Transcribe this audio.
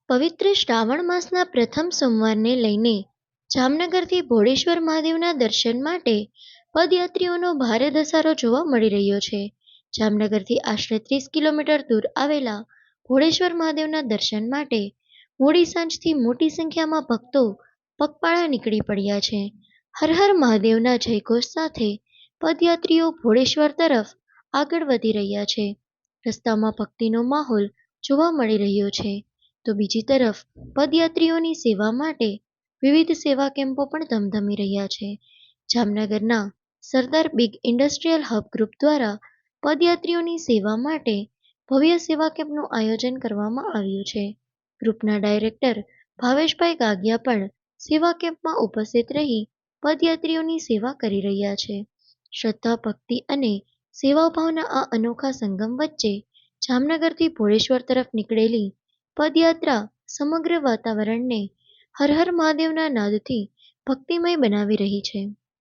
પવિત્ર શ્રાવણ માસના પ્રથમ સોમવારને લઈને જામનગરથી ભોળેશ્વર મહાદેવના દર્શન માટે પદયાત્રીઓનો ભારે ધસારો જોવા મળી રહ્યો છે. જામનગરથી આશરે 30 કિલોમીટર દૂર આવેલા ભોળેશ્વર મહાદેવના દર્શન માટે મોડી સાંજથી મોટી સંખ્યામાં ભક્તો પગપાળા નીકળી પડ્યા છે. હર હર મહાદેવના જયઘોષ સાથે પદયાત્રીઓ ભોળેશ્વર તરફ આગળ વધી રહ્યા છે. રસ્તામાં ભક્તિનો માહોલ જોવા મળી રહ્યો છે. તો બીજી તરફ પદયાત્રીઓની સેવા માટે વિવિધ સેવા કેમ્પો પણ ધમધમી રહ્યા છે. જામનગરના સરદાર બિગ ઇન્ડસ્ટ્રીયલ હબ ગ્રુપ દ્વારા પદયાત્રીઓની સેવા માટે ભવ્ય સેવા કેમ્પનું આયોજન કરવામાં આવ્યું છે. ગ્રુપના ડાયરેક્ટર ભાવેશભાઈ ગાગિયા પણ સેવા કેમ્પમાં ઉપસ્થિત રહી પદયાત્રીઓની સેવા કરી રહ્યા છે. શ્રદ્ધા, ભક્તિ અને સેવાભાવના આ અનોખા સંગમ વચ્ચે જામનગરથી ભોળેશ્વર તરફ નીકળેલી પદયાત્રા સમગ્ર વાતાવરણને હર હર મહાદેવના નાદથી ભક્તિમય બનાવી રહી છે.